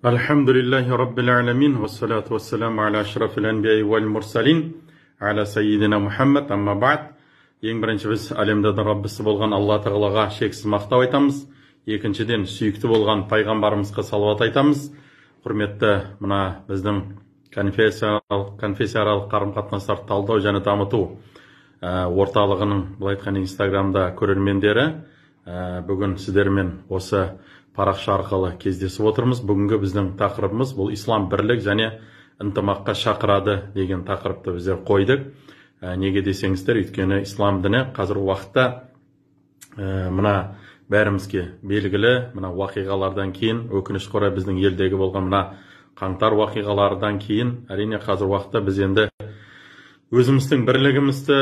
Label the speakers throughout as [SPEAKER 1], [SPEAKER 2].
[SPEAKER 1] Alhamdulillahi Rabbil alamin, wassalatu wassalamu ala ashrafil anbiya'i wal mursalin, ala sayyidina Muhammad, amma ba'd. Ең бірінші біз әлемдердің Раббысы болған Алла Тағалаға шексіз мақтау айтамыз. Екіншіден, сүйікті болған пайғамбарымызға салауат айтамыз. Құрметті мына біздің конфессияаралық қарым-қатынастарды талдау және дамыту орталығының, былай айтқан Инстаграмда көрермендері, бүгін сіздермен осы парақша арқылы кездесіп отырмыз. Бүгінгі біздің тақырыбымыз бұл ислам бірлік және ынтымаққа шақырады деген тақырыпты біздер қойдық. Неге десеңіздер, өйткені ислам діні қазір уақытта мына бәрімізге белгілі мына уақиғалардан кейін, өкінішке орай біздің елдегі болған мына қаңтар уақиғалардан кейін, әрине қазір уақытта біз енді өзіміздің бірлігімізді,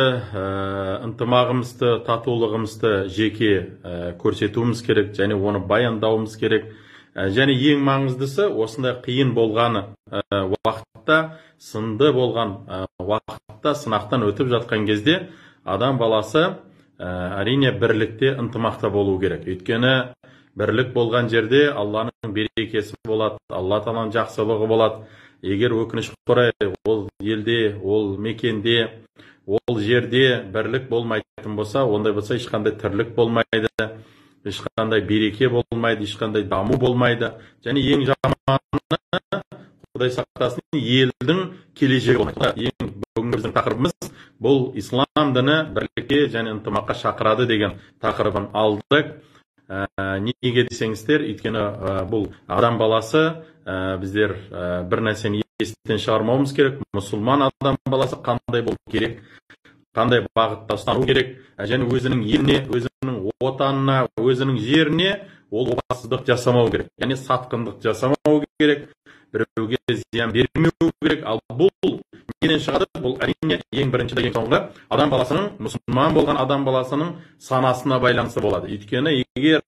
[SPEAKER 1] ынтымағымызды, татулығымызды жеке көрсетуіміз керек және оны баяндауымыз керек. Және ең маңыздысы, осындай қиын болғаны уақытта, сынды болған уақытта, сынақтан өтіп жатқан кезде адам баласы әрине бірлікте, ынтымақта болу керек. Өйткені бірлік болған жерде Алланың берекесі болады, Алла Тағаланың жақсылығы болады. Егер өкінішке орай ол елде, ол мекенде, ол жерде бірлік болмайтын болса, ондай болса ешқандай тірлік болмайды, ешқандай береке болмайды, ешқандай даму болмайды. Және ең жаманы, Құдай сақтасын, елдің келешегі болмайды. Ең бүгінгі біздің тақырыбымыз бұл ислам діні бірлікке және ынтымаққа шақырады деген тақырыбын алдық. Неге десеңіздер, өйткені бұл адам баласы, біздер бір нәрсені естен шығармауымыз керек. Мұсылман адам баласы қандай болу керек, қандай бағытта ұстану керек, және өзінің еліне, өзінің отанына, өзінің жеріне ол опасыздық жасамау керек. Яғни сатқындық жасамау керек, біреуге зиян бермеу керек. Ал бұл неден шығады? Бұл әрине ең бірінші ең соңғы адам баласының, мұсылман болған адам баласының санасына байланысты болады. Өйткені егер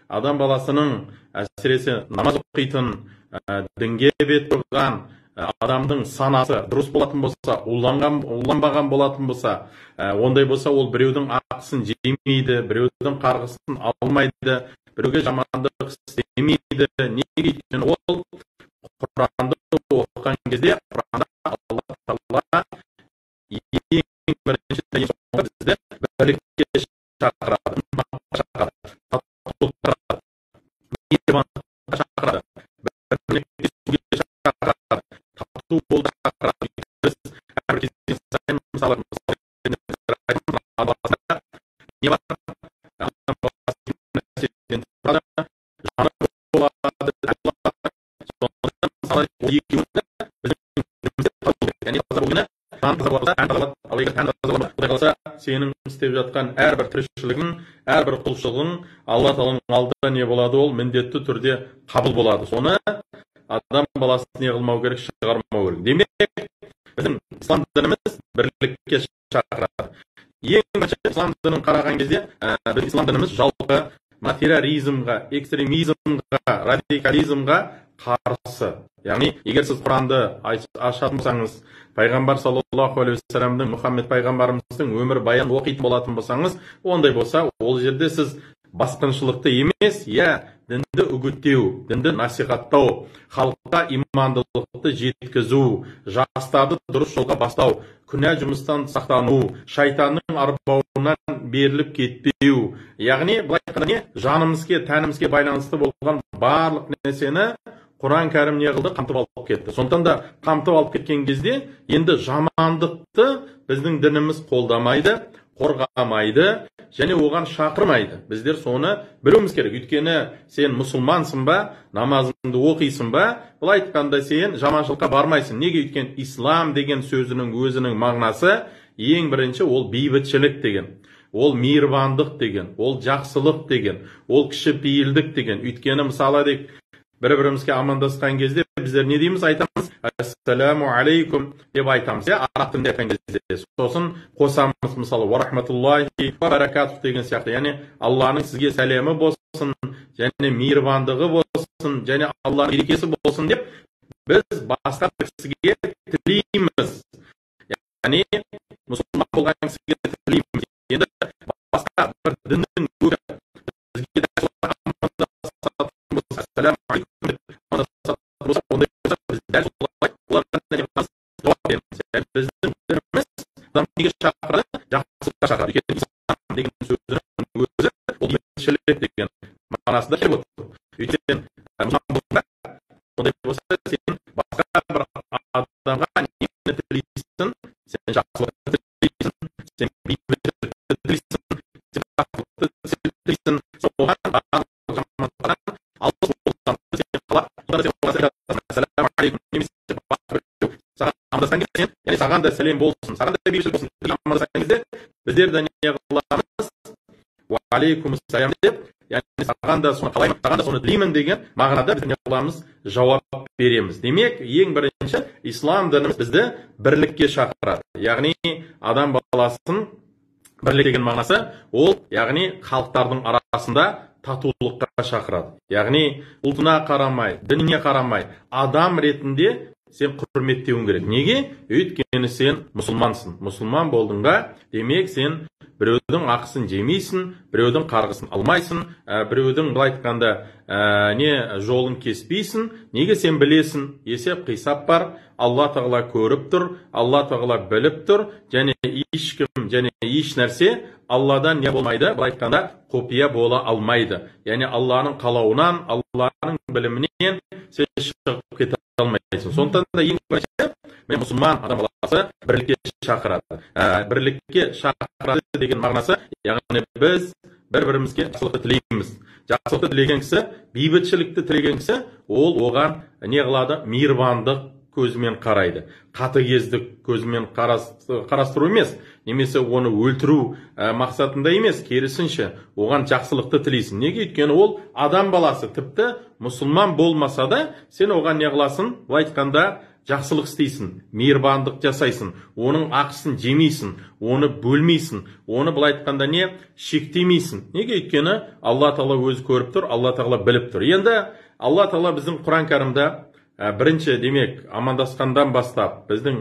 [SPEAKER 1] адам баласының әсіресе намаз оқитын, дінге бет бұрған адамдың санасы дұрыс болатын болса, уланбаған болатын болса, ондай болса ол біреудің ақысын жемейді, біреудің қарғысын алмайды, біреуге жамандық істемейді. Неге? Өйткені ол Құранды оқыған кезде Құранда Алла Тағала ең бірінші ең соңғы бізді бірлікке шақырады, мейірбандыққа шақырады, бірлікке шақырады, тату болуға шақырады. Біз әрбір кезде сайын мысалы не бар? Адам баласы нәрседен тұрады, жаны болады, екеуінде біздің өмірімізде табу керек. Яғни таза болғаны жан таза болса, ән таза болады. Ал егер ән таза болмаса, Құдай қаласа, сенің істеп жатқан әрбір тіршілігің, әрбір құлшылығың Алла Тағаланың алдында не болады? Ол міндетті түрде қабыл болады. Соны адам баласы не қылмау керек, шығармау керек. Демек, біздің ислам дініміз бірлікке шақырады. Ең бірінші ислам дінін қараған кезде, біздің ислам дініміз жалпы материализмға, экстремизмға, радикализмға қарсы. Яғни, егер сіз Құранды ашатын болсаңыз, пайғамбар саллаллаху алейхи вассаламның, Мұхаммед пайғамбарымыздың өмір баян оқитын болатын болсаңыз, ондай болса, ол жерде сіз басқыншылықты емес, дінді үгіттеу, дінді насихаттау, халыққа имандылықты жеткізу, жастарды дұрыс жолға бастау, күнә жұмыстан сақтану, шайтанның арбауынан беріліп кетпеу. Яғни, былай айтқанда, жанымызге, тәнімізге байланысты болған барлық нәрсені Құран кәрім не қылды? Қамтып алып кетті. Сондықтан да қамтып алып кеткен кезде, енді жамандықты біздің дініміз қолдамайды, қорғамайды, және оған шақырмайды. Біздер соны білуіміз керек. Өйткені сен мұсылмансың ба, намазыңды оқисың ба, былай айтқанда сен жаманшылыққа бармайсың. Неге? Өйткені ислам деген сөзінің өзінің мағынасы ең бірінші ол бейбітшілік деген, ол мейірбандық деген, ол жақсылық деген, ол кішіпейілдік деген. Өйткені мысалы бір-бірімізге амандасқан кезде біздер не дейміз? Айтамыз, ассаламу алейкум деп айтамыз, араб тілінде айтқан кезде. Сосын қосамыз, мысалы, ва рахматуллахи ва баракатух деген сияқты. Яғни Алланың сізге сәлемі болсын, және мейірбандығы болсын, және Алланың берекесі болсын деп біз басқа кісіге тілейміз. Яғни мұсылман болған кісіге тілейміз. Енді басқа бір діннің өкілі бізге адам неге шақырады? Жақсылыққа шақырады. Өйткені ислам деген сөздің өзі ол бейбітшілік деген мағынасында келіп отыр. Өйткені ондай болса, сен басқа бір адамға нені тілейсің, сен жақсылықты тілейсің, сен бейбітшілікті тілейсің, сен жақсылықты тілейсің, соған жамандықтан алыс болсаң, сен қалап, ассаляму алейкум, немесе саған амандасқан кезде, яғни саған да сәлем болсын, саған да бейбітшілік болсын, амандасқан кезде біздер де не қыламыз? Ва алейкумассалям деп, яғни саған да соны қалаймын, саған да соны тілеймін деген мағынада біз не қыламыз? Жауап береміз. Демек, ең бірінші ислам дініміз бізді бірлікке шақырады. Яғни адам баласын бірлік деген мағынасы ол, яғни халықтардың арасында татулыққа шақырады. Яғни ұлтына қарамай, дініне қарамай, адам ретінде сен құрметтеуің керек. Неге? Өйткені сен мұсылмансың. Мұсылман болдыңға, демек сен біреудің ақысын жемейсің, біреудің қарғысын алмайсың, біреудің былай айтқанда жолын кеспейсің. Неге? Сен білесің, есеп қисап бар, Алла тағала көріп тұр, Алла тағала біліп тұр, және ешкім, және еш нәрсе Алладан не болмайды, былай айтқанда құпия бола алмайды. Яғни Алланың қалауынан, Алланың білімінен сен шығып кете алмайсың. Сондықтан да ең бірінші мен мұсылман адам баласы бірлікке шақырады. Бірлікке шақырады деген мағынасы, яғни біз бір-бірімізге жақсылықты тілейміз. Жақсылықты тілеген кісі, бейбітшілікті тілеген кісі, ол оған не қылады? Мейірбандық көзімен қарайды. Қатыгездік көзімен қарастыру емес, немесе оны өлтіру мақсатында емес, керісінше оған жақсылықты тілейсің. Неге? Өйткені ол адам баласы, тіпті мұсылман болмаса да, сен оған не қыласың? Былай айтқанда жақсылық істейсің, мейірбандық жасайсың, оның ақысын жемейсің, оны бөлмейсің, оны былай айтқанда не шектемейсің. Неге? Өйткені Алла тағала өзі көріп тұр, Алла тағала біліп тұр. Енді Алла тағала біздің Құран кәрімде бірінші демек амандасқандан бастап біздің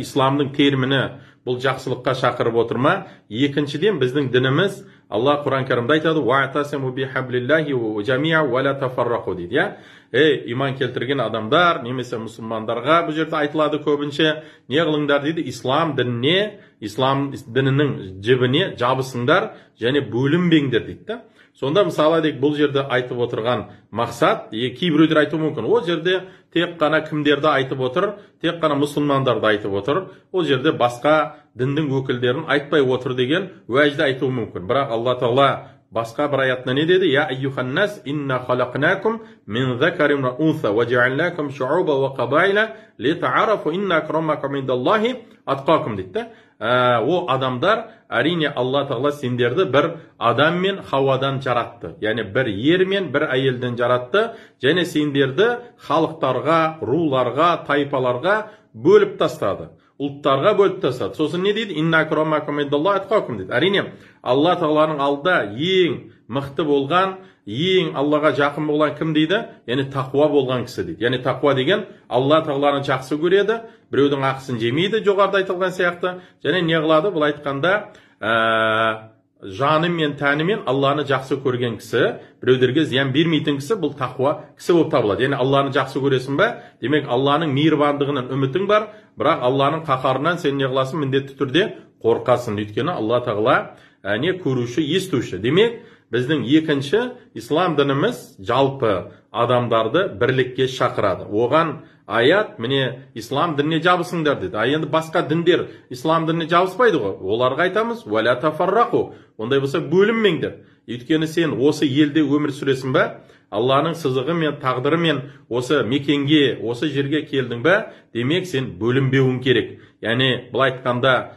[SPEAKER 1] исламның терміні бұл жақсылыққа шақырып отыр ма? Екіншіден біздің дініміз Алла Құран кәрімде айтады: "Вa'тасиму бихаблиллахи жами'ан ва ла тафаррақу" дейді. Иман келтірген адамдар, немесе мұсылмандарға бұл жерде айтылады көбінше, не қылыңдар дейді? Ислам дініне, ислам дінінің жібіне жабысыңдар және бөлінбеңдер дейді. Сонда мысалы дек бұл жерде айтып отырған мақсат, кейбіреулер айтуы мүмкін, ол жерде тек қана кімдерді айтып отыр, тек қана мұсылмандарды айтып отыр, ол жерде басқа діндің өкілдерін айтпай отыр деген уәжді айтуы мүмкін. Бірақ Алла тағала басқа бір аятында не деді? "Я айюханнас инна халақнакум мин закарин ва унса ва жаалнакум шууба ва қабайла литаарафу инна акрамакум индаллахи атқакум" дейді. О адамдар, әрине Алла тағала сендерді бір адам мен хауадан жаратты. Яғни бір ер мен бір әйелден жаратты, және сендерді халықтарға, руларға, тайпаларға бөліп тастады. Ұлттарға бөліп тастады. Сосын не дейді? "Инна акрамакум индаллахи атқакум" дейді. Әрине Алла тағаланың алда ең мықты болған, ең Аллаға жақын болған кім дейді? Яғни тақуа болған кісі дейді. Яғни тақуа деген Алла тағаланы жақсы көреді, біреудің ақысын жемейді, жоғарыда айтылған сияқты, және не қылады? Бұл айтқанда жаны мен тәні мен Алланы жақсы көрген кісі, біреулерге зиян бермейтін кісі, бұл тақуа кісі болып табылады. Яғни Алланы жақсы көресің бе? Демек Алланың мейірбандығынан үмітің бар, бірақ Алланың қаһарынан сен не қыласың? Міндетті түрде қорқасың. Өйткені Алла тағала не көруші, естуші. Демек біздің екінші ислам дініміз жалпы адамдарды бірлікке шақырады. Оған аят, міне ислам дініне жабысыңдар деді. Енді басқа діндер ислам дініне жабыспайды ғой. Оларға айтамыз: "Ва ла тафаррақу", ондай болса бөлінмеңдер. Өйткені сен осы елде өмір сүресің бе? Алланың сызығы мен тағдыры мен осы мекенге, осы жерге келдің бе? Демек сен бөлінбеуің керек. Яғни былай айтқанда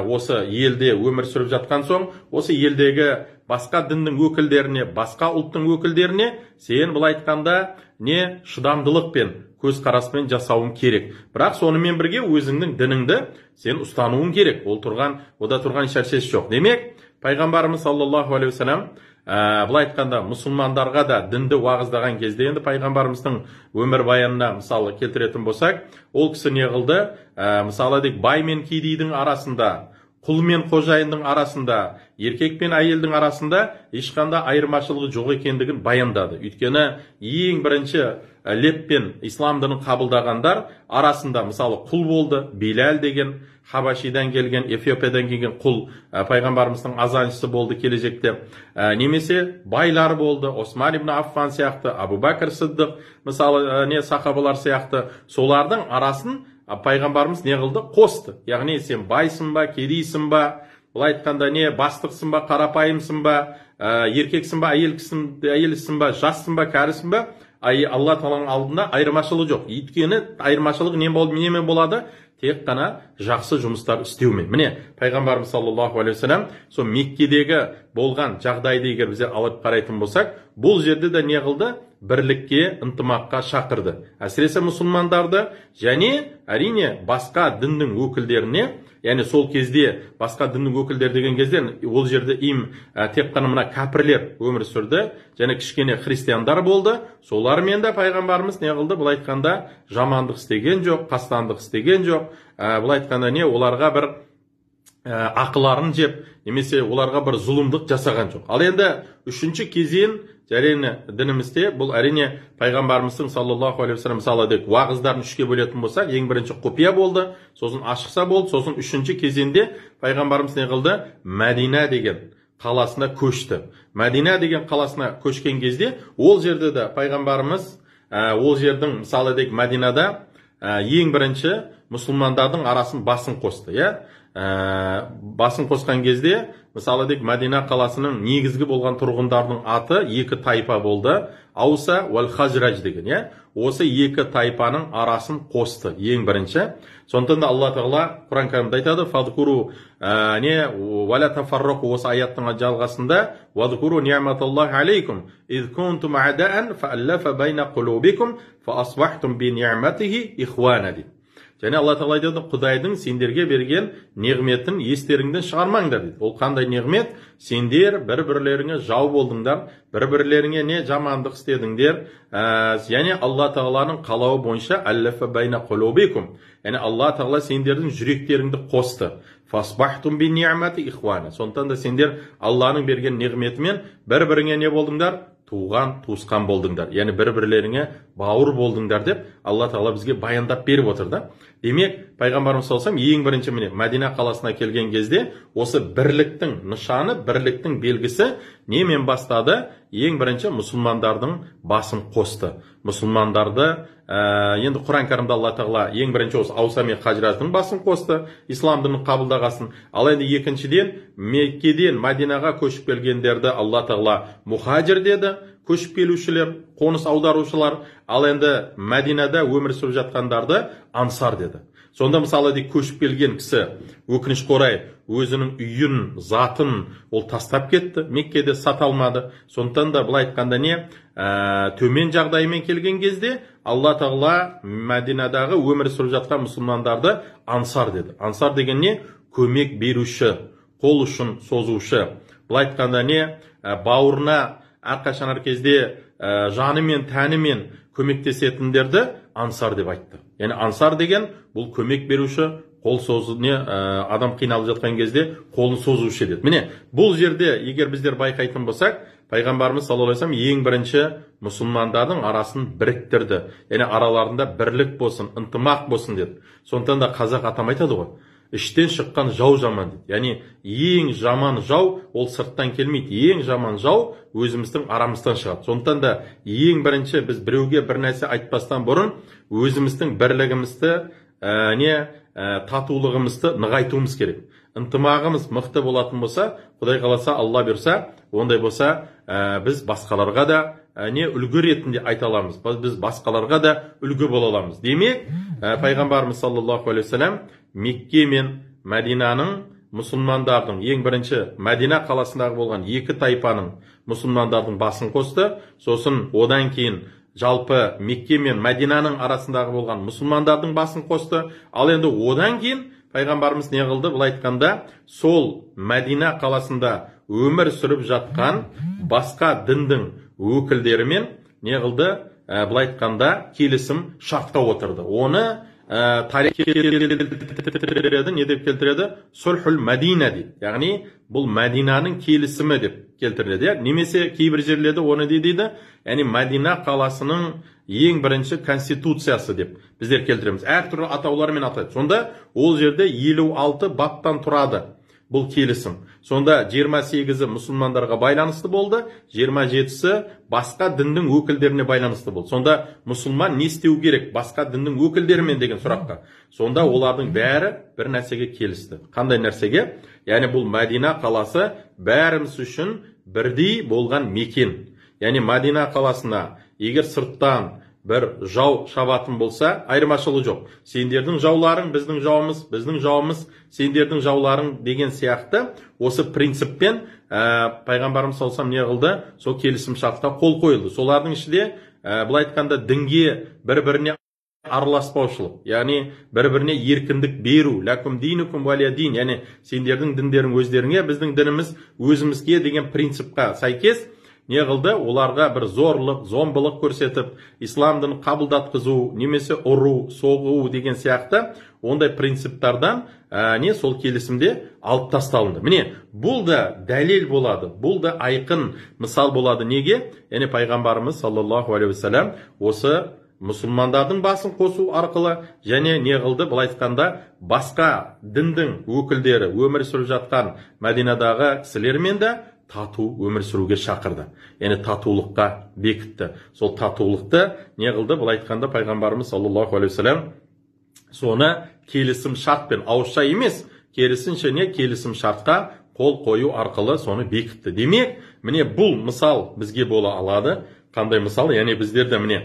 [SPEAKER 1] осы елде өмір сүріп жатқан соң, осы елдегі басқа діннің өкілдеріне, басқа ұлттың өкілдеріне сен былай айтқанда не шыдамдылықпен, көзқараспен жасауың керек. Бірақ сонымен бірге өзіңнің дініңді сен ұстануың керек. Ода тұрған шәрсес жоқ. Демек, пайғамбарымыз саллаллаху алейхи вассалам былай айтқанда мұсылмандарға да дінді уағыздаған кезде, енді пайғамбарымыздың өмір баянына мысалы келтіретін болсақ, ол кісі не қылды? Мысалы дек бай мен кедейдің арасында, құл мен қожайынның арасында, еркек пен әйелдің арасында ешқандай айырмашылығы жоқ екендігін баяндады. Өйткені ең бірінші леп пен ислам дінін қабылдағандар арасында мысалы құл болды, Билал деген Хабашидан келген, Эфиопиядан келген құл пайғамбарымыздың азаншысы болды келешекте. Немесе байлар болды, Осман ибн Аффан сияқты, Абу Бәкір Сиддық, мысалы сахабалар сияқты. Солардың арасын пайғамбарымыз не қылды? Қосты. Яғни сен байсың ба, кедейсің ба, былай айтқанда бастықсың ба, қарапайымсың ба, еркексің ба, әйелсің ба, жассың ба, кәрісің ба, Алла Тағаланың алдында айырмашылығы жоқ. Өйткені айырмашылық немен болады? Тек қана жақсы жұмыстар істеумен. Міне, пайғамбарымыз саллаллаху алейхи вассалам сол Меккедегі болған жағдайды егер біздер алып қарайтын болсақ, бұл жерде де не қылды? Бірлікке, ынтымаққа шақырды. Әсіресе мұсылмандарды және әрине басқа діннің өкілдеріне, яғни сол кезде басқа діннің өкілдері деген кезде ол жерде тек қана мына кәпірлер өмір сүрді, және кішкене христиандар болды. Солармен де пайғамбарымыз не қылды? Бұл айтқанда жамандық істеген жоқ, қастандық істеген жоқ. Бұл айтқанда оларға бір ақыларын жеп, немесе оларға бір зұлымдық жасаған жоқ. Ал енді үшінші кезең Жарені дінімізде бұл әрине пайғамбарымыздың саллаллаху алейхи вассалам мысалы уағыздарын үшке бөлетін болсақ, ең бірінші құпия болды, сосын ашықса болды, сосын үшінші кезеңде пайғамбарымыз не қылды? Мәдина деген қаласына көшті. Мәдина деген қаласына көшкен кезде ол жерде де пайғамбарымыз ол жердің мысалы Мәдинада ең бірінші мұсылмандардың арасын басын қосты. Басын қосқан кезде мысалы Мәдина қаласының негізгі болған тұрғындардың аты екі тайпа болды. Ауса уәл Хажраж деген. Осы екі тайпаның арасын қосты ең бірінші. Сондықтан да Алла Тағала Құран кәрімде айтады: "Фадкуру валя тафаррақу", осы аяттың жалғасында "Вадкуру ниъматаллахи алейкум из кунтум аъдаан фааллафа байна қулубикум фаасбахтум би ниъматихи ихуана" дейді. Және Алла Тағала айтады: Құдайдың сендерге берген неғметін естеріңден шығармаңдар дейді. Ол қандай неғмет? Сендер бір-бірлеріңе жау болдыңдар, бір-бірлеріңе жамандық істедіңдер. Яғни Алла Тағаланың қалауы бойынша аллафа байна қулубикум. Яғни Алла Тағала сендердің жүректеріңді қосты. Фасбахтум би ниъмати ихуана. Сондықтан да сендер Алланың берген неғметімен бір-біріңе не болдыңдар? Туған, туысқан болдыңдар. Яғни бір-бірлеріңе бауыр болдыңдар деп Алла Тағала бізге баяндап беріп отыр да. Демек, пайғамбарымыз салсам ең бірінші Мәдина қаласына келген кезде осы бірліктің нышаны, бірліктің белгісі немен бастады? Ең бірінші мұсылмандардың басын қосты. Мұсылмандарды енді Құран кәрімде Алла Тағала ең бірінші осы Ауса мен Хажраждың басын қосты, ислам дінін қабылдағасын. Ал енді екіншіден Меккеден Мәдинаға көшіп келгендерді Алла Тағала мұхажир деді, көшіп келушілер, қоныс аударушылар. Ал енді Мәдинада өмір сүріп жатқандарды ансар деді. Сонда мысалы көшіп келген кісі өкінішке орай өзінің үйін, затын ол тастап кетті, Меккеде сата алмады. Сондықтан да былай айтқанда төмен жағдаймен келген кезде Алла Тағала Мәдинадағы өмір сүріп жатқан мұсылмандарды ансар деді. Ансар деген көмек беруші, қол ұшын созушы. Былай айтқанда бауырына әрқашан әр кезде жанымен, тәнімен көмектесетіндерді ансар деп айтты. Яғни ансар деген бұл көмек беруші, қол созу, адам қиналып жатқан кезде қолын созушы деді. Міне, бұл жерде егер біздер байқайтын болсақ, пайғамбарымыз саллаллаху алейхи вассалам ең бірінші мұсылмандардың арасын біріктірді. Яғни араларында бірлік болсын, ынтымақ болсын деді. Сондықтан да қазақ атам айтады ғой: іштен шыққан жау жаман дейді. Яғни ең жаман жау ол сырттан келмейді. Ең жаман жау өзіміздің арамыздан шығады. Сондықтан да ең бірінші біз біреуге бір нәрсе айтпастан бұрын өзіміздің бірлігімізді, татулығымызды нығайтуымыз керек. Ынтымағымыз мықты болатын болса, Құдай қаласа, Алла берса, ондай болса, біз басқаларға да үлгі ретінде айта аламыз. Біз басқаларға да үлгі бола аламыз. Демек, пайғамбарымыз саллаллаху алейхи вассалам Мекке мен Мәдинаның мұсылмандардың ең бірінші Мәдина қаласындағы болған екі тайпаның мұсылмандардың басын қосты. Сосын одан кейін жалпы Мекке мен Мәдинаның арасындағы болған мұсылмандардың басын қосты. Ал енді одан кейін пайғамбарымыз не қылды? Бұл айтқанда сол Мәдина қаласында өмір сүріп жатқан басқа діндің өкілдерімен не қылды? Бұл айтқанда келісім шартқа отырды. Оны тарих келтіреді, не деп келтіреді? Сульхул Мәдина дейді. Яғни бұл Мәдинаның келісімі деп келтіреді. Немесе кейбір жерлерде оны дейді, яғни Мәдина қаласының ең бірінші конституциясы деп біздер келтіреміз. Әртүрлі атаулармен атайды. Сонда ол жерде 56 баптан тұрады бұл келісім. Сонда 28-і мұсылмандарға байланысты болды, 27-сі басқа діннің өкілдеріне байланысты болды. Сонда мұсылман не істеу керек басқа діннің өкілдерімен деген сұраққа. Сонда олардың бәрі бір нәрсеге келісті. Қандай нәрсеге? Яғни бұл Мәдина қаласы бәріміз үшін бірдей болған мекен. Яғни Мәдина қаласына егер сырттан бір жау шабатын болса, айырмашылығы жоқ. Сендердің жауларың біздің жауымыз, біздің жауымыз сендердің жауларың деген сияқты осы принциппен пайғамбарымыз салсам не қылды? Сол келісім шартқа қол қойылды. Солардың ішінде былай айтқанда дінге бір-біріне араласпаушылық, яғни бір-біріне еркіндік беру, ләкум динукум валия дин, яғни сендердің діндерің өздеріңе, біздің дініміз өзімізге деген принципқа сәйкес не қылды? Оларға бір зорлық, зомбылық көрсетіп, ислам дінін қабылдатқызу, немесе ұру, соғу деген сияқты ондай принциптардан сол келісімде алып тасталынды. Міне, бұл да дәлел болады, бұл да айқын мысал болады. Неге? Яғни пайғамбарымыз саллаллаху алейхи вассалам осы мұсылмандардың басын қосу арқылы және не қылды? Былай айтқанда басқа діндің өкілдері өмір сүріп жатқан Мәдинадағы кісілермен де тату өмір сүруге шақырды. Яғни татулыққа бекітті. Сол татулықты не қылды? Былай айтқанда пайғамбарымыз саллаллаху алейхи вассалам соны келісім шартпен, ауызша емес, керісінше не келісім шартқа қол қою арқылы соны бекітті. Демек, міне бұл мысал бізге бола алады. Қандай мысал? Яғни біздерде міне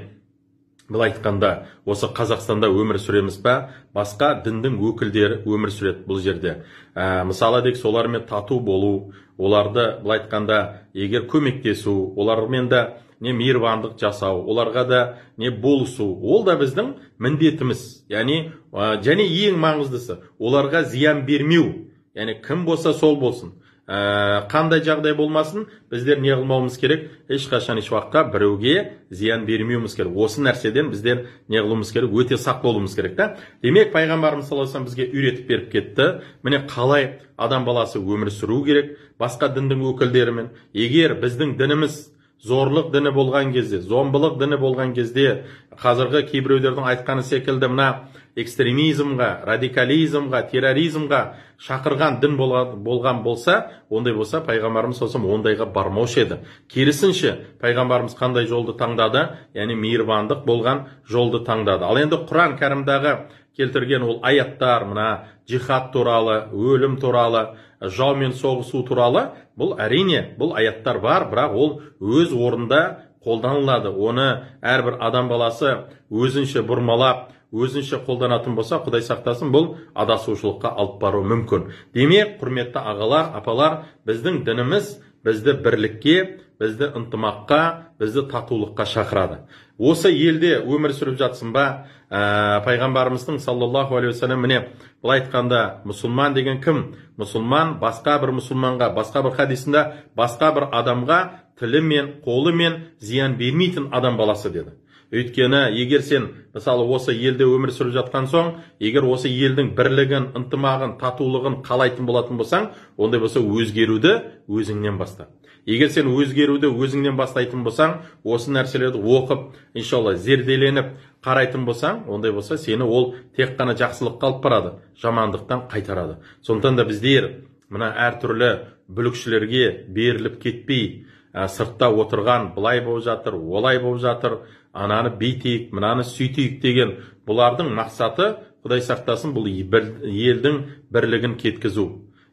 [SPEAKER 1] былай айтқанда осы Қазақстанда өмір сүреміз ба, басқа діндің өкілдері өмір сүреді бұл жерде. Мысалы дек солармен тату болу, оларды былай айтқанда егер көмектесу, олармен да не мейірбандық жасау, оларға да не болысу, ол да біздің міндетіміз. Яғни және ең маңыздысы оларға зиян бермеу. Яғни кім болса сол болсын. Қандай жағдай болмасын, біздер не қылмауымыз керек? Ешқашан еш уақытқа біреуге зиян бермеуіміз керек. Осы нәрседен біздер не қылуымыз керек? Өте сақ болуымыз керек та. Демек, пайғамбарымыз саллаллаху алейхи вассалам бізге үйретіп беріп кетті. Міне қалай адам баласы өмір сүру керек басқа діндің өкілдерімен. Егер біздің дініміз зорлық діні болған кезде, зомбылық діні болған кезде, қазіргі кейбіреулердің айтқаны секілді мына экстремизмға, радикализмға, терроризмға шақырған дін болған болса, ондай болса пайғамбарымыз салсам ондайға бармаушы еді. Керісінше пайғамбарымыз қандай жолды таңдады? Яғни мейірбандық болған жолды таңдады. Ал енді Құран кәрімдағы келтірген ол аяттар, мына жихад туралы, өлім туралы, жаумен соғысу туралы, бұл әрине бұл аяттар бар, бірақ ол өз орында қолданылады. Оны әрбір адам баласы өзінше бұрмалап, өзінше қолданатын болса, Құдай сақтасын, бұл адасушылыққа алып бару мүмкін. Демек, құрметті ағалар, апалар, біздің дініміз бізді бірлікке, бізді ынтымаққа, бізді татулыққа шақырады. Осы елде өмір сүріп жатсын ба, пайғамбарымыздың саллаллаху алейхи вассалам міне былай айтқанда мұсылман деген кім? Мұсылман басқа бір мұсылманға, басқа бір хадисінде басқа бір адамға тілі мен қолы мен зиян бермейтін адам баласы деді. Өйткені егер сен мысалы осы елде өмір сүріп жатқан соң, егер осы елдің бірлігін, ынтымағын, татулығын қалайтын болатын болсаң, ондай болса өзгеруді өзіңнен баста. Егер сен өзгеруді өзіңнен бастайтын болсаң, осы нәрселерді оқып, иншалла зерделеніп қарайтын болсаң, ондай болса сені ол тек қана жақсылыққа алып барады, жамандықтан қайтарады. Сондықтан да біздер мына әртүрлі бүлікшілерге беріліп кетпей, сыртта отырған былай болып жатыр, олай болып жатыр, ананы бүйтейік, мынаны сөйтейік деген бұлардың мақсаты, Құдай сақтасын, бұл елдің бірлігін кеткізу,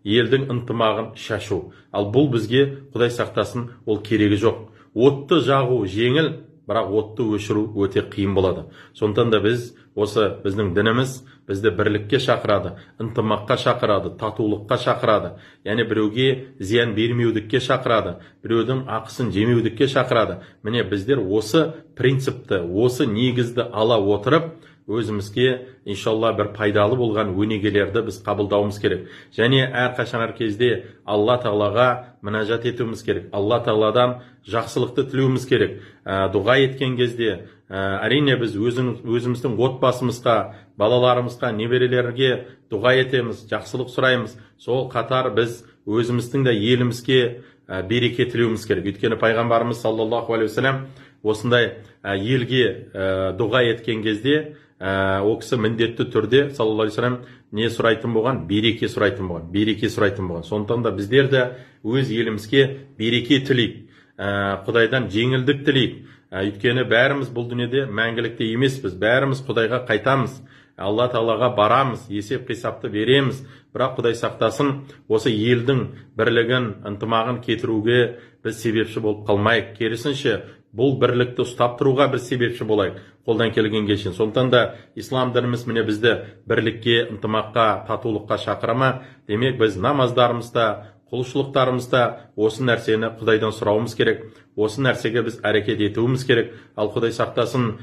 [SPEAKER 1] елдің ынтымағын шашу. Ал бұл бізге Құдай сақтасын ол керегі жоқ. Отты жағу жеңіл, бірақ отты өшіру өте қиын болады. Сондықтан да біз осы біздің дініміз бізді бірлікке шақырады, ынтымаққа шақырады, татулыққа шақырады. Яғни біреуге зиян бермеудікке шақырады, біреудің ақысын жемеудікке шақырады. Міне біздер осы принципті, осы негізді ала отырып, өзімізге иншалла бір пайдалы болған өнегелерді біз қабылдауымыз керек. Және әрқашан әр кезде Алла Тағалаға мінәжат етуіміз керек. Алла Тағаладан жақсылықты тілеуіміз керек. Дұға еткен кезде әрине біз өзіміздің отбасымызға, балаларымызға, немерелерге дұға етеміз, жақсылық сұраймыз. Сол қатар біз өзіміздің де елімізге береке тілеуіміз керек. Өйткені пайғамбарымыз саллаллаху алейхи вассалам осындай елге дұға еткен кезде ол кісі міндетті түрде саллаллаху алейхи вассалам не сұрайтын болған? Береке сұрайтын болған. Береке сұрайтын болған. Сондықтан да біздер де өз елімізге береке тілейік. Құдайдан жеңілдік тілейік. Өйткені бәріміз бұл дүниеде мәңгілікте емеспіз. Бәріміз Құдайға қайтамыз. Алла Тағалаға барамыз, есеп қисапты береміз. Бірақ Құдай сақтасын, осы елдің бірлігін, ынтымағын кетіруге біз себепші болып қалмайық. Керісінше, бұл бірлікті ұстап тұруға біз себепші болайық, қолдан келгенге шейін. Сондықтан да ислам дініміз міне бізді бірлікке, ынтымаққа, татулыққа шақырама. Демек біз намаздарымызда, құлшылықтарымызда осы нәрсені Құдайдан сұрауымыз керек. Осы нәрсеге біз әрекет етуіміз керек. Ал Құдай сақтасын,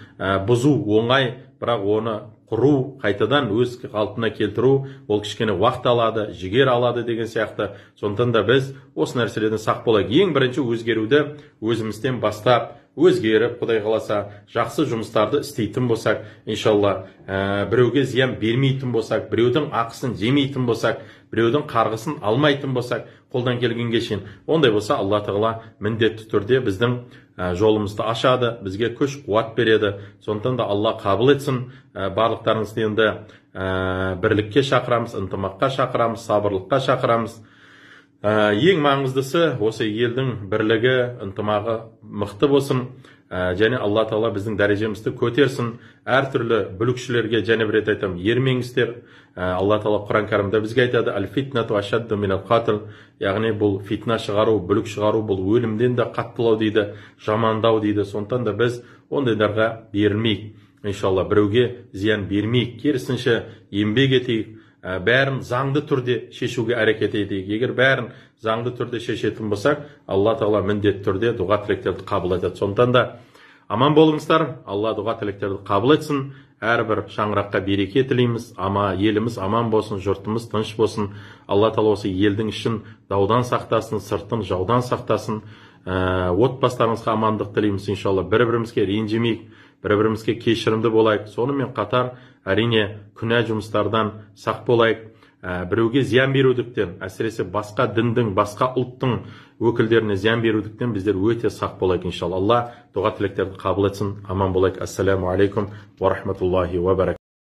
[SPEAKER 1] бұзу оңай, бірақ оны құру, қайтадан өз қалпына келтіру, ол кішкене уақыт алады, жігер алады деген сияқты. Сондықтан да біз осы нәрселерден сақ болайық. Ең бірінші өзгеруді өзімізден бастап, өзгеріп, Құдай қаласа, жақсы жұмыстарды істейтін болсақ, иншалла, біреуге зиян бермейтін болсақ, біреудің ақысын жемейтін болсақ, біреудің қарғысын алмайтын болсақ, қолдан келгенге шейін, ондай болса Алла Тағала міндетті түрде біздің жолымызды ашады, бізге күш қуат береді. Сондықтан да Алла қабыл етсін. Барлықтарыңызды енді бірлікке шақырамыз, ынтымаққа шақырамыз, сабырлыққа шақырамыз. Ең маңыздысы осы елдің бірлігі, ынтымағы мықты болсын. Және Алла Тағала біздің дәрежемізді көтерсін. Әртүрлі бүлікшілерге және бір рет айтамын, ермеңіздер. Алла Тағала Құран кәрімде бізге айтады: «Аль-фитнату ашадду минал қатл». Яғни бұл фитна шығару, бүлік шығару, бұл өлімден де қаттылау дейді, жамандау дейді. Сондықтан да біз ондайларға берілмейік. Иншалла, біреуге зиян бермейік. Керісінше еңбек етейік. Бәрін заңды түрде шешуге әрекет етейік. Егер бәрін заңды түрде шешетін болсақ, Алла Тағала міндетті түрде дұға тілектерді қабыл етеді. Сондықтан да аман болыңыздар. Алла дұға тілектерді қабыл етсін. Әрбір шаңыраққа береке тілейміз. Еліміз аман болсын, жұртымыз тыныш болсын. Алла Тағала осы елдің ішін даудан сақтасын, сыртын жаудан сақтасын. Отбасыларымызға амандық тілейміз иншалла. Бір-бірімізге ренжімейік, бір-бірімізге кешірімді болайық. Сонымен қатар әрине күнә жұмыстардан сақ болайық. Біреуге зиян берудіктен, әсіресе басқа діндің, басқа ұлттың өкілдеріне зиян берудіктен біздер өте сақ болайық иншалла. Алла дұға тілектерді қабыл етсін. Аман болайық. Ассаламу алейкум ва рахматуллахи ва баракатух.